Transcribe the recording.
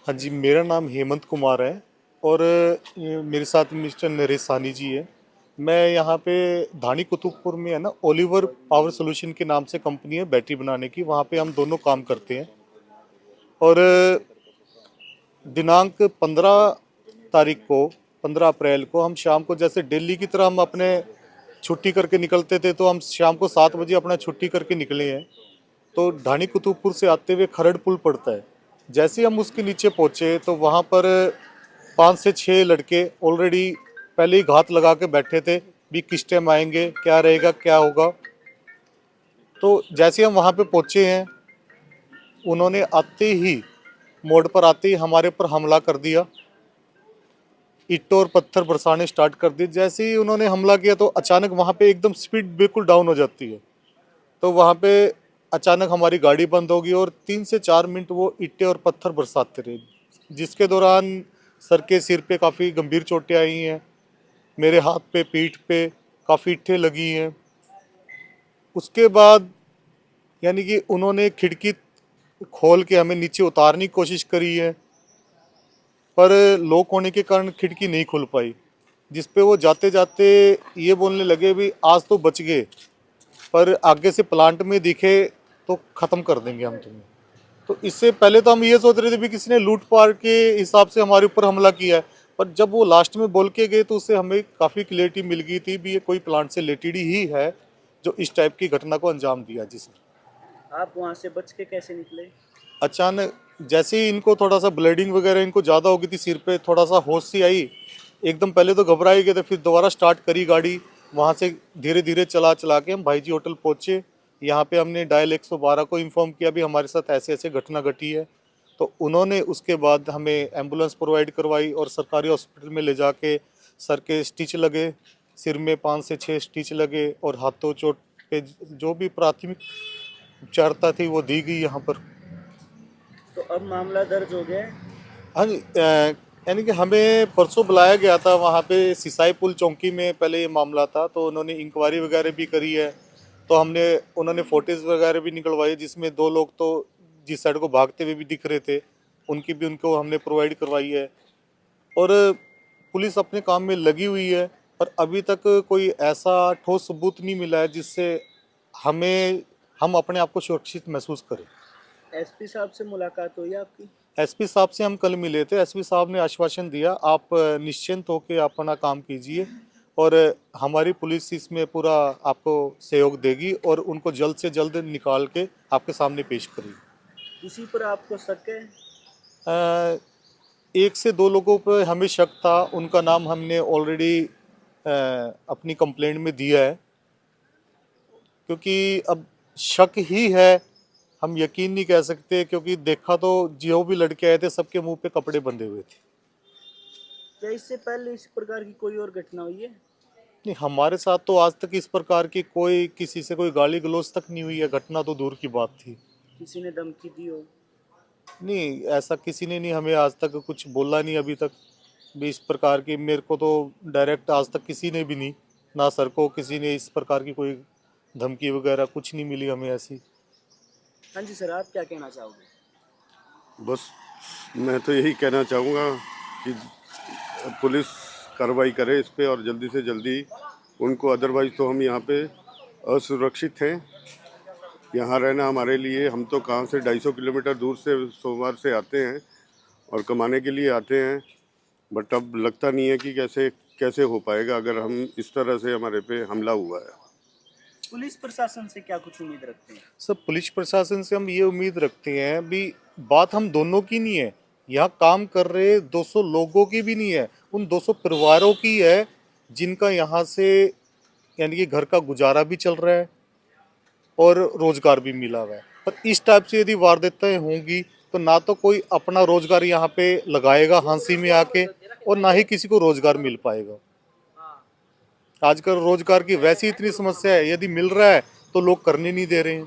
हाँ जी, मेरा नाम हेमंत कुमार है और मेरे साथ मिस्टर नरेश साहनी जी है। मैं यहाँ पे धानी कुतुबपुर में है ना, ओलिवर पावर सॉल्यूशन के नाम से कंपनी है बैटरी बनाने की, वहाँ पे हम दोनों काम करते हैं। और दिनांक 15 तारीख को 15 अप्रैल को हम शाम को, जैसे दिल्ली की तरह हम अपने छुट्टी करके निकलते थे, तो हम शाम को 7 बजे अपना छुट्टी करके निकले हैं। तो ढाणी कुतुबपुर से आते हुए खरड़ पुल पड़ता है। जैसे ही हम उसके नीचे पहुंचे तो वहां पर 5 से 6 लड़के ऑलरेडी पहले ही घात लगा के बैठे थे भी किस टाइम आएंगे, क्या रहेगा, क्या होगा। तो जैसे ही हम वहां पे पहुंचे हैं, उन्होंने आते ही, मोड़ पर आते ही हमारे ऊपर हमला कर दिया। ईंटों और पत्थर बरसाने स्टार्ट कर दिए। जैसे ही उन्होंने हमला किया तो अचानक वहां पे एकदम स्पीड बिल्कुल डाउन हो जाती है। तो वहां पे अचानक हमारी गाड़ी बंद होगी और 3 से 4 मिनट वो ईंटें और पत्थर बरसाते रहे, जिसके दौरान सर के सिर पे काफ़ी गंभीर चोटें आई हैं। मेरे हाथ पे, पीठ पे काफ़ी ईंटें लगी हैं। उसके बाद यानी कि उन्होंने खिड़की खोल के हमें नीचे उतारने की कोशिश करी है, पर लॉक होने के कारण खिड़की नहीं खुल पाई। जिस पे वो जाते जाते ये बोलने लगे भी आज तो बच गए, पर आगे से प्लांट में दिखे तो ख़त्म कर देंगे हम तुम्हें। तो इससे पहले तो हम ये सोच रहे थे भी किसी ने लूट पाट के हिसाब से हमारे ऊपर हमला किया है, पर जब वो लास्ट में बोल के गए तो उससे हमें काफ़ी क्लियरिटी मिल गई थी भी ये कोई प्लांट से रिलेटेड ही है जो इस टाइप की घटना को अंजाम दिया। जी सर। आप वहां से बच के कैसे निकले? अचानक जैसे ही इनको थोड़ा सा ब्लीडिंग वगैरह इनको ज़्यादा हो गई थी सिर पे, थोड़ा सा होश सी आई। एकदम पहले तो घबराए गए थे, फिर दोबारा स्टार्ट करी गाड़ी। वहाँ से धीरे धीरे चला चला के हम भाई जी होटल पहुँचे। यहाँ पे हमने डायल 112 को इन्फॉर्म किया भी हमारे साथ ऐसे ऐसे घटना घटी है। तो उन्होंने उसके बाद हमें एम्बुलेंस प्रोवाइड करवाई और सरकारी हॉस्पिटल में ले जाके सर के स्टिच लगे, सिर में 5 से 6 स्टिच लगे और हाथों चोट पे जो भी प्राथमिक उपचारता थी वो दी गई यहाँ पर। तो अब मामला दर्ज हो गया है? हाँ जी, यानी कि हमें परसों बुलाया गया था वहाँ पे सिसाई पुल चौकी में, पहले ये मामला था तो उन्होंने इंक्वायरी वगैरह भी करी है। तो उन्होंने फोटेज वगैरह भी निकलवाई जिसमें 2 लोग तो जिस साइड को भागते हुए भी दिख रहे थे, उनकी भी उनको हमने प्रोवाइड करवाई है। और पुलिस अपने काम में लगी हुई है, पर अभी तक कोई ऐसा ठोस सबूत नहीं मिला है जिससे हमें हम अपने आप को सुरक्षित महसूस करें। एसपी साहब से मुलाकात हुई आपकी? एसपी साहब से हम कल मिले थे। एसपी साहब ने आश्वासन दिया आप निश्चिंत होकर अपना काम कीजिए और हमारी पुलिस इसमें पूरा आपको सहयोग देगी और उनको जल्द से जल्द निकाल के आपके सामने पेश करेगी। किसी पर आपको शक है? 1 से 2 लोगों पर हमें शक था, उनका नाम हमने ऑलरेडी अपनी कंप्लेंट में दिया है, क्योंकि अब शक ही है, हम यकीन नहीं कह सकते, क्योंकि देखा तो जो भी लड़के आए थे सबके मुंह पे कपड़े बंधे हुए थे। क्या इससे पहले इस प्रकार की कोई और घटना हुई है? नहीं, हमारे साथ तो आज तक इस प्रकार की कोई किसी से कोई गाली गलौज तक नहीं हुई है, घटना तो दूर की बात थी। किसी ने धमकी दी हो? नहीं, ऐसा किसी ने नहीं हमें आज तक कुछ बोला नहीं अभी तक भी इस प्रकार की। मेरे को तो डायरेक्ट आज तक किसी ने भी नहीं, ना सर को किसी ने इस प्रकार की कोई धमकी वगैरह कुछ नहीं मिली हमें ऐसी। हाँ जी सर, आप क्या कहना चाहोगे? बस मैं तो यही कहना चाहूँगा कि पुलिस कार्रवाई करे इस पे और जल्दी से जल्दी उनको, अदरवाइज़ तो हम यहाँ पे असुरक्षित हैं। यहाँ रहना हमारे लिए, हम तो कहाँ से 250 किलोमीटर दूर से सोमवार से आते हैं और कमाने के लिए आते हैं, बट अब लगता नहीं है कि कैसे कैसे हो पाएगा अगर हम इस तरह से हमारे पे हमला हुआ है। पुलिस प्रशासन से क्या कुछ उम्मीद रखते हैं? सब पुलिस प्रशासन से हम ये उम्मीद रखते हैं भी, बात हम दोनों की नहीं है, यहाँ काम कर रहे 200 लोगों की भी नहीं है, उन 200 परिवारों की है जिनका यहाँ से यानी कि घर का गुजारा भी चल रहा है और रोजगार भी मिला हुआ है। पर इस टाइप से यदि वारदातें होंगी तो ना तो कोई अपना रोजगार यहाँ पे लगाएगा हांसी में आके, और ना ही किसी को रोजगार मिल पाएगा। आजकल रोजगार की वैसी इतनी समस्या है, यदि मिल रहा है तो लोग करने नहीं दे रहे हैं।